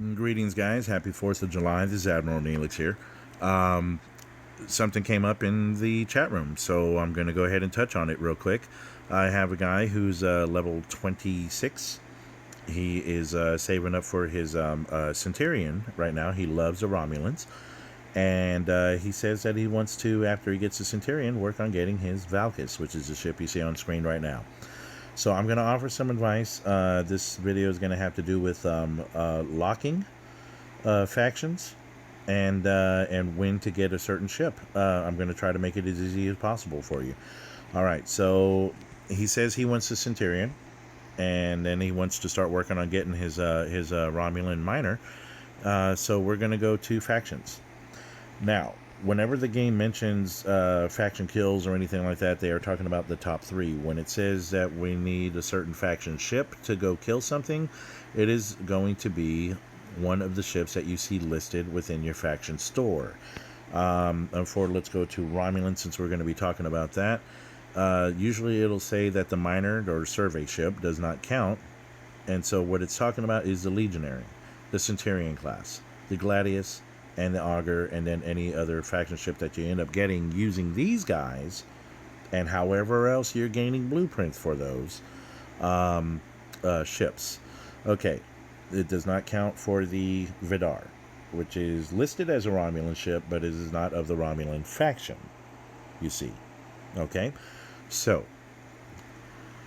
Greetings, guys. Happy 4th of July. This is Admiral Neelix here. Something came up in the chat room, so I'm going to go ahead and touch on it real quick. I have a guy who's level 26. He is saving up for his Centurion right now. He loves the Romulans. And he says that he wants to, after he gets the Centurion, work on getting his Valkis, which is the ship you see on screen right now. So I'm going to offer some advice. This video is going to have to do with locking factions and when to get a certain ship. I'm going to try to make it as easy as possible for you. All right, so he says he wants the Centurion, and then he wants to start working on getting his Romulan miner. So we're going to go to factions. Now, whenever the game mentions faction kills or anything like that, they are talking about the top 3. When it says that we need a certain faction ship to go kill something, it is going to be one of the ships that you see listed within your faction store. Let's go to Romulan, since we're going to be talking about that. Usually it'll say that the miner or survey ship does not count, and so what it's talking about is the Legionary, the Centurion class, the Gladius, and the Augur, and then any other faction ship that you end up getting using these guys, and however else you're gaining blueprints for those ships. Okay, it does not count for the Vidar, which is listed as a Romulan ship, but it is not of the Romulan faction, you see. Okay, so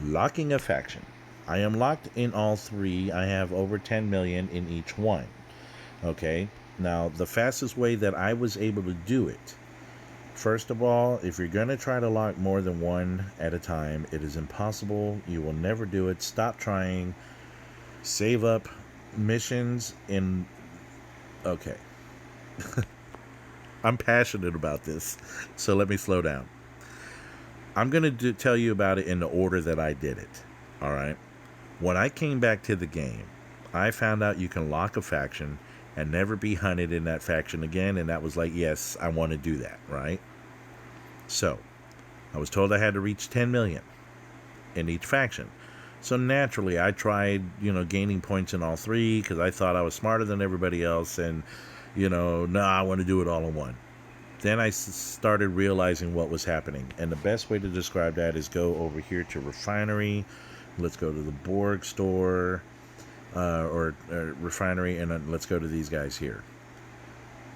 locking a faction. I am locked in all 3. I have over 10 million in each one. Okay, now the fastest way that I was able to do it, first of all, if you're going to try to lock more than one at a time, it is impossible. You will never do it. Stop trying. Save up missions in... Okay. I'm passionate about this, so let me slow down. I'm going to tell you about it in the order that I did it. All right? When I came back to the game, I found out you can lock a faction and never be hunted in that faction again, and that was like, yes, I want to do that, right? So, I was told I had to reach 10 million in each faction. So naturally, I tried, gaining points in all 3, because I thought I was smarter than everybody else, and, I want to do it all in one. Then I started realizing what was happening, and the best way to describe that is go over here to Refinery. Let's go to the Borg store. Or Refinery, and then let's go to these guys here.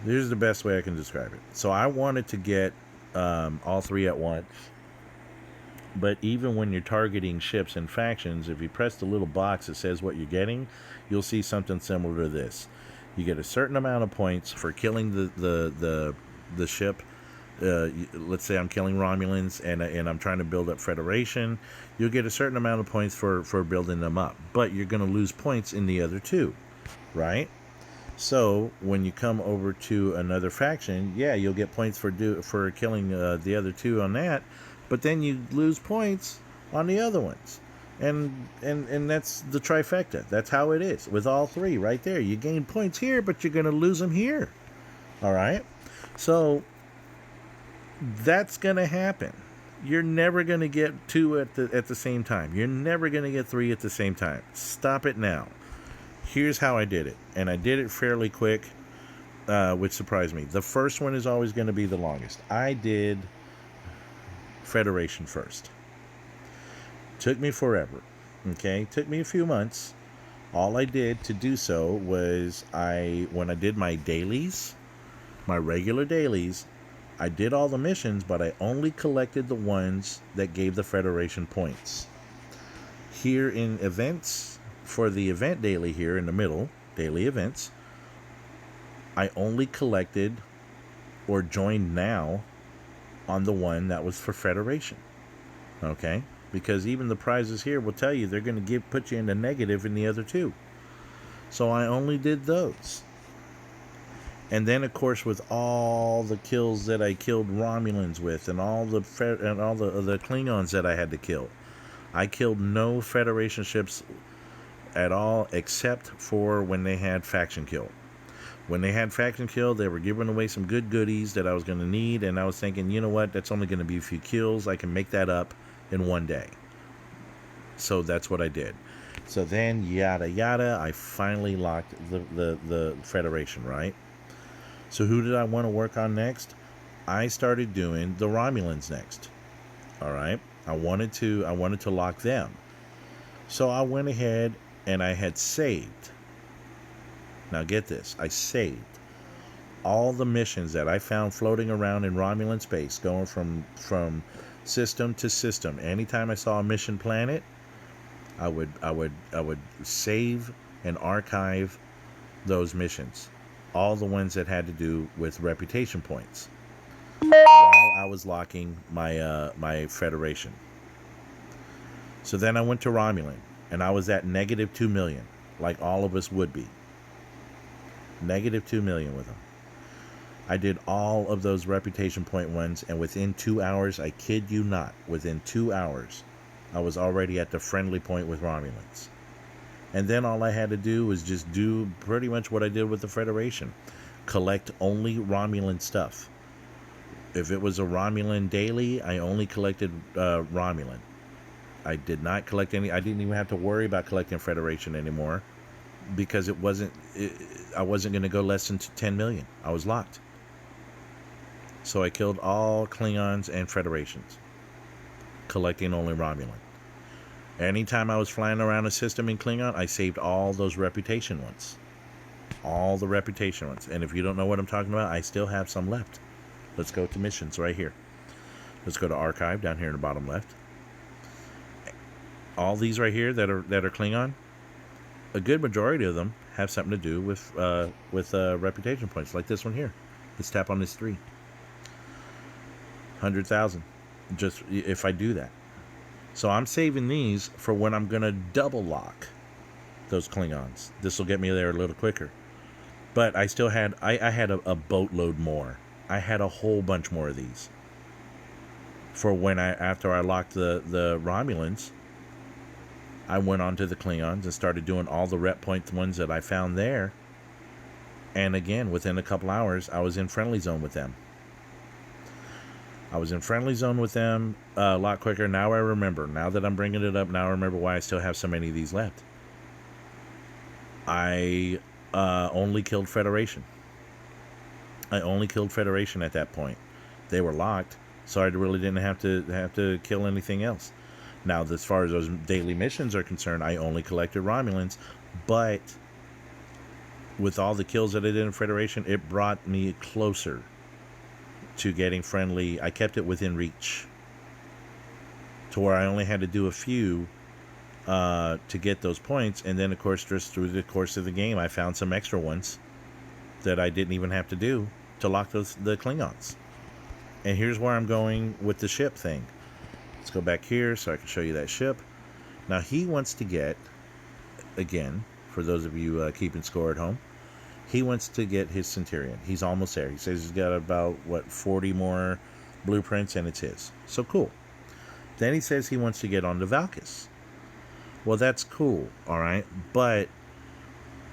Here's the best way I can describe it. So I wanted to get all 3 at once, but even when you're targeting ships and factions, if you press the little box that says what you're getting, you'll see something similar to this. You get a certain amount of points for killing the ship. Let's say I'm killing Romulans and I'm trying to build up Federation. You'll get a certain amount of points for building them up, but you're going to lose points in the other 2, right? So when you come over to another faction, yeah, you'll get points for killing the other 2 on that, but then you lose points on the other ones, and that's the trifecta. That's how it is with all 3 right there. You gain points here, but you're going to lose them here. All right, so that's going to happen. You're never going to get 2 at the same time. You're never going to get 3 at the same time. Stop it now. Here's how I did it, and I did it fairly quick, which surprised me. The first one is always going to be the longest. I did Federation first. Took me forever. Okay, took me a few months. All I did to do so was when I did my dailies, my regular dailies, I did all the missions, but I only collected the ones that gave the Federation points. Here in events, for the event daily here in the middle, daily events, I only collected or joined now on the one that was for Federation. Okay? Because even the prizes here will tell you they're going to put you in the negative in the other 2. So I only did those. And then, of course, with all the kills that I killed Romulans with, and all the Klingons that I had to kill, I killed no Federation ships at all, except for when they had faction kill. When they had faction kill, they were giving away some good goodies that I was going to need, and I was thinking, you know what? That's only going to be a few kills. I can make that up in one day. So that's what I did. So then, yada yada, I finally locked the Federation, right? So who did I want to work on next? I started doing the Romulans next. All right. I wanted to lock them. So I went ahead and I had saved. Now get this. I saved all the missions that I found floating around in Romulan space, going from system to system. Anytime I saw a mission planet, I would save and archive those missions, all the ones that had to do with reputation points, while I was locking my Federation. So then I went to Romulan, and I was at negative 2 million, like all of us would be. Negative 2 million with them. I did all of those reputation point ones, and within 2 hours, I kid you not, within 2 hours, I was already at the friendly point with Romulans. And then all I had to do was just do pretty much what I did with the Federation. Collect only Romulan stuff. If it was a Romulan daily, I only collected Romulan. I did not collect any. I didn't even have to worry about collecting Federation anymore, because I wasn't going to go less than 10 million. I was locked. So I killed all Klingons and Federations, collecting only Romulan. Anytime I was flying around a system in Klingon, I saved all those reputation ones. All the reputation ones. And if you don't know what I'm talking about, I still have some left. Let's go to missions right here. Let's go to archive down here in the bottom left. All these right here that are Klingon, a good majority of them have something to do with reputation points, like this one here. Let's tap on this 3. 100,000. Just if I do that. So I'm saving these for when I'm going to double lock those Klingons. This will get me there a little quicker. But I still had, I had a boatload more. I had a whole bunch more of these. For when after I locked the Romulans, I went on to the Klingons and started doing all the rep point ones that I found there. And again, within a couple hours, I was in friendly zone with them. A lot quicker. Now I remember. Now that I'm bringing it up, now I remember why I still have so many of these left. I only killed Federation. I only killed Federation at that point. They were locked, so I really didn't have to kill anything else. Now, as far as those daily missions are concerned, I only collected Romulans, but with all the kills that I did in Federation, it brought me closer to getting friendly. I kept it within reach, to where I only had to do a few to get those points. And then, of course, just through the course of the game, I found some extra ones that I didn't even have to do to lock the Klingons. And here's where I'm going with the ship thing. Let's go back here so I can show you that ship. Now, he wants to get, again, for those of you keeping score at home, he wants to get his Centurion. He's almost there. He says he's got about, 40 more blueprints, and it's his. So cool. Then he says he wants to get on the Valkis. Well, that's cool, all right? But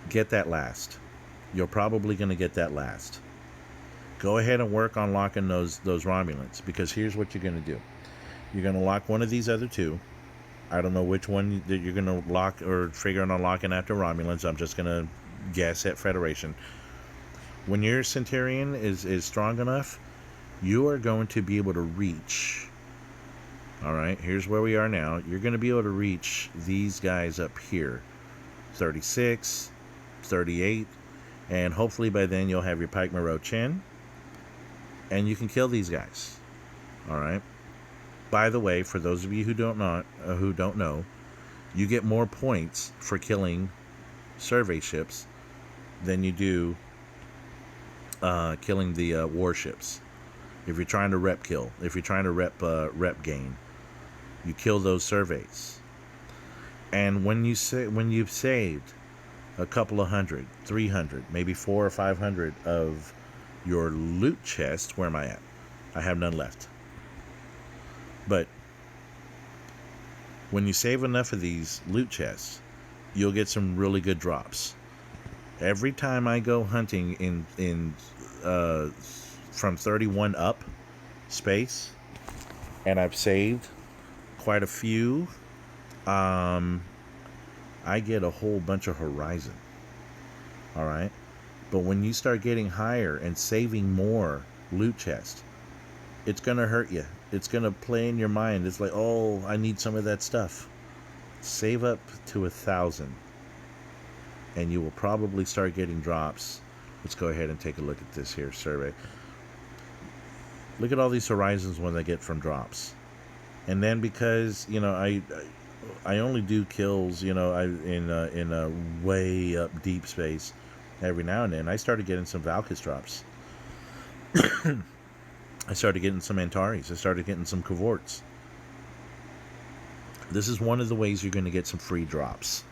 get that last. You're probably going to get that last. Go ahead and work on locking those Romulans, because here's what you're going to do. You're going to lock one of these other two. I don't know which one that you're going to lock or figure on locking after Romulans. I'm just going to guess at Federation. When your Centurion is strong enough, you are going to be able to reach. All right, here's where we are now. You're going to be able to reach these guys up here. 36, 38, and hopefully by then you'll have your Pike Moreau Chin, and you can kill these guys. All right. By the way, for those of you who don't know, you get more points for killing survey ships than you do killing the warships. If you're trying to rep kill, if you're trying to rep gain, you kill those surveys. And when you've saved a couple of 100, 300, maybe 400 or 500 of your loot chest, where am I at? I have none left. But when you save enough of these loot chests, you'll get some really good drops. Every time I go hunting in from 31 up space, and I've saved quite a few, I I get a whole bunch of Horizon. All right. But when you start getting higher and saving more loot chest, it's going to hurt you. It's going to play in your mind. It's like, oh, I need some of that stuff. Save up to 1,000 and you will probably start getting drops. Let's go ahead and take a look at this here survey. Look at all these Horizons when they get from drops. And then because, I only do kills, in a way up deep space every now and then. I started getting some Valkis drops. I started getting some Antares. I started getting some Cavorts. This is one of the ways you're going to get some free drops.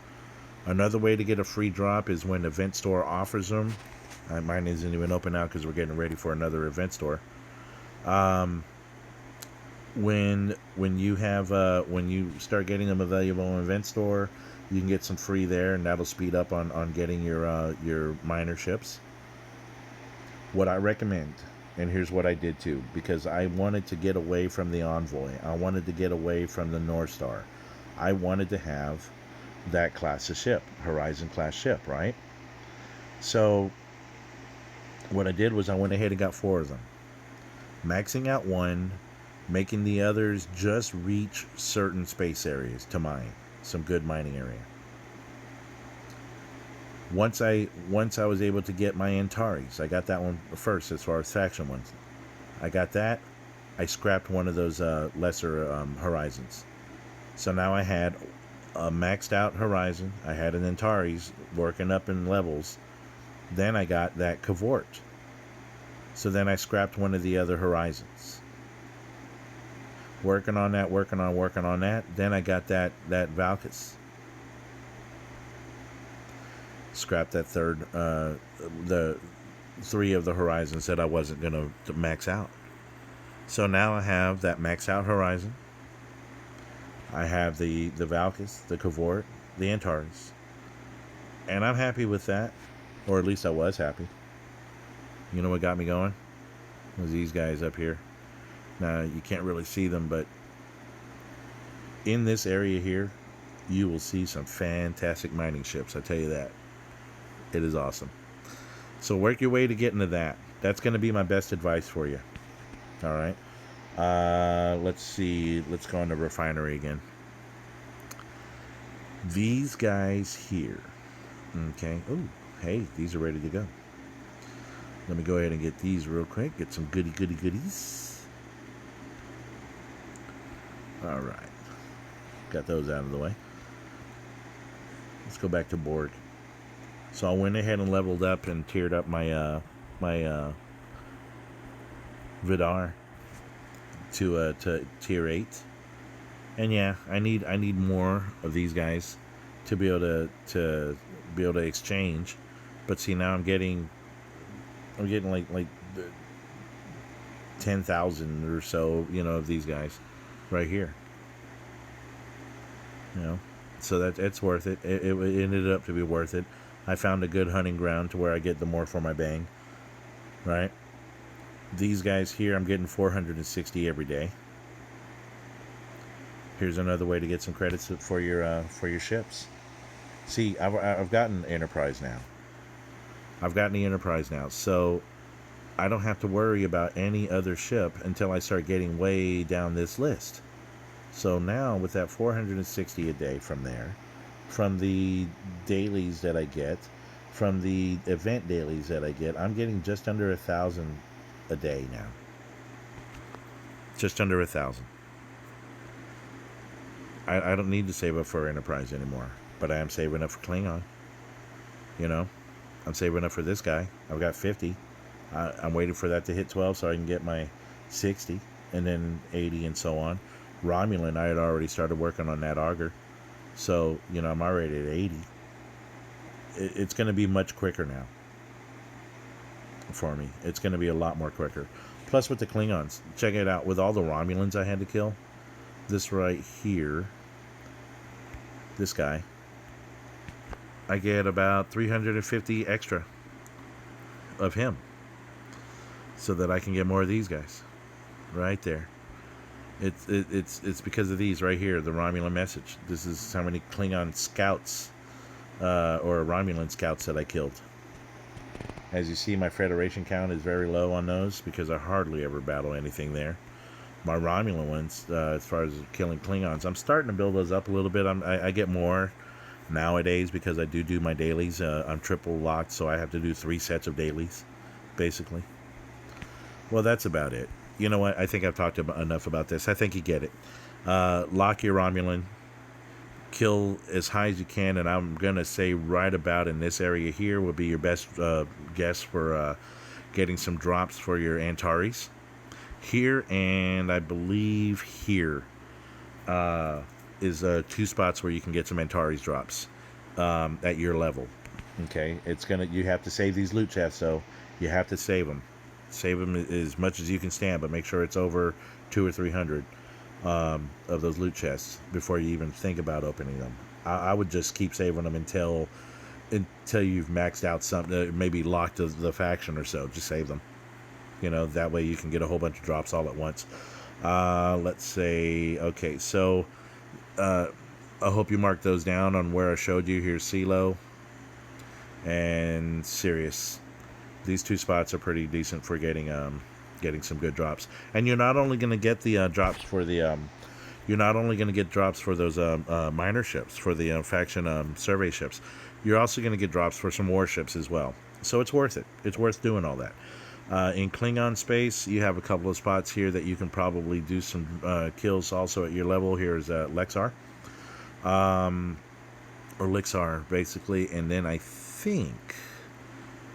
Another way to get a free drop is when Event Store offers them. Mine isn't even open now because we're getting ready for another Event Store. When you start getting them available in Event Store, you can get some free there, and that'll speed up on getting your minor ships. What I recommend, and here's what I did too, because I wanted to get away from the Envoy. I wanted to get away from the North Star. I wanted to have that class of ship, Horizon class ship, right? So what I did was I went ahead and got 4 of them, maxing out one, making the others just reach certain space areas to mine, some good mining area. Once I was able to get my Antares, I got that one first as far as faction ones. I got that. I scrapped one of those lesser Horizons. So now I had a maxed out Horizon. I had an Antares working up in levels. Then I got that Cavort. So then I scrapped one of the other Horizons. Working on that. Then I got that Valkis. Scrapped that third, the 3 of the Horizons that I wasn't going to max out. So now I have that max out Horizon. I have the Valkis, the Cavort, the Antares. And I'm happy with that. Or at least I was happy. You know what got me going? It was these guys up here. Now, you can't really see them, but in this area here, you will see some fantastic mining ships. I tell you that. It is awesome. So work your way to get into that. That's going to be my best advice for you. All right. Let's see. Let's go on to refinery again. These guys here. Okay. Oh, hey, these are ready to go. Let me go ahead and get these real quick. Get some goodies. All right. Got those out of the way. Let's go back to board. So I went ahead and leveled up and tiered up my Vidar to tier 8. And yeah, I need more of these guys to be able to exchange. But see, now I'm getting like 10,000 or so, of these guys right here. So it's worth it. It ended up to be worth it. I found a good hunting ground to where I get the more for my bang, right? These guys here, I'm getting 460 every day. Here's another way to get some credits for your ships. See, I've gotten Enterprise now. I've gotten the Enterprise now, so I don't have to worry about any other ship until I start getting way down this list. So now with that 460 a day from there, from the dailies that I get, from the event dailies that I get, I'm getting just under 1,000 a day now. Just under 1,000. I don't need to save up for Enterprise anymore, but I am saving up for Klingon. I'm saving up for this guy. I've got 50. I'm waiting for that to hit 12 so I can get my 60 and then 80 and so on. Romulan, I had already started working on that auger. So, I'm already at 80. It's going to be much quicker now for me. It's going to be a lot more quicker. Plus with the Klingons, check it out. With all the Romulans I had to kill, this right here, this guy, I get about 350 extra of him so that I can get more of these guys right there. It's because of these right here, the Romulan message. This is how many Klingon scouts or Romulan scouts that I killed. As you see, my Federation count is very low on those because I hardly ever battle anything there. My Romulan ones, as far as killing Klingons, I'm starting to build those up a little bit. I get more nowadays because I do my dailies. I'm triple locked, so I have to do 3 sets of dailies, basically. Well, that's about it. You know what? I think I've talked enough about this. I think you get it. Lock your Romulan. Kill as high as you can, and I'm going to say right about in this area here would be your best guess for getting some drops for your Antares. Here, and I believe here is 2 spots where you can get some Antares drops at your level. Okay, you have to save these loot chests, so you have to save them. Save them as much as you can stand, but make sure it's over 200 or 300 of those loot chests before you even think about opening them. I would just keep saving them until you've maxed out something, maybe locked the faction or so. Just save them. That way you can get a whole bunch of drops all at once. Let's say, okay, so I hope you mark those down on where I showed you. Here's CeeLo and Sirius. These 2 spots are pretty decent for getting some good drops. And you're not only going to get the drops for the you're not only going to get drops for those minor ships, for the faction survey ships. You're also going to get drops for some warships as well. So it's worth it. It's worth doing all that. In Klingon space, you have a couple of spots here that you can probably do some kills also at your level. Here's Lexar. Or Lixar, basically. And then I think,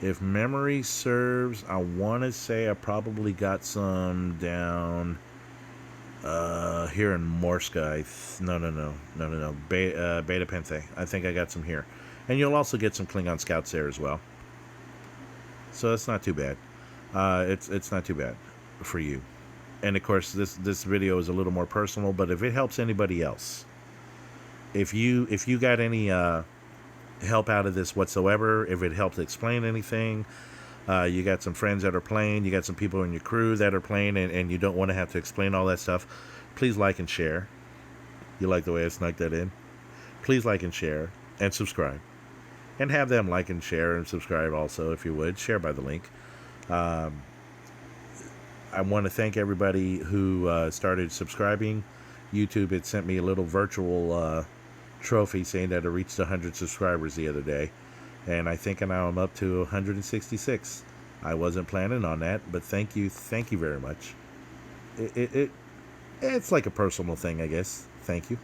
if memory serves, I want to say I probably got some down here in Morska. No. Beta Penthe. I think I got some here. And you'll also get some Klingon scouts there as well. So it's not too bad. It's not too bad for you. And of course, this video is a little more personal, but if it helps anybody else, if you got any help out of this whatsoever, if it helps explain anything, you got some friends that are playing, you got some people in your crew that are playing, and you don't want to have to explain all that stuff, please like and share. You like the way I snuck that in? Please like and share and subscribe. And have them like and share and subscribe also, if you would. Share by the link. I want to thank everybody who started subscribing. YouTube had sent me a little virtual trophy saying that I reached 100 subscribers the other day. And I think now I'm up to 166. I wasn't planning on that, but thank you very much. It's like a personal thing, I guess. Thank you.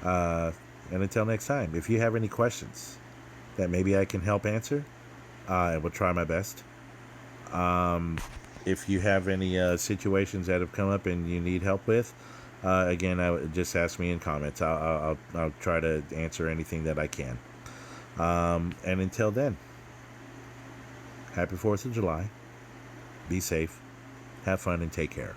And until next time, if you have any questions that maybe I can help answer, I will try my best. If you have any situations that have come up and you need help with, again, I would just ask me in comments. I'll try to answer anything that I can. And until then, happy 4th of July. Be safe, have fun, and take care.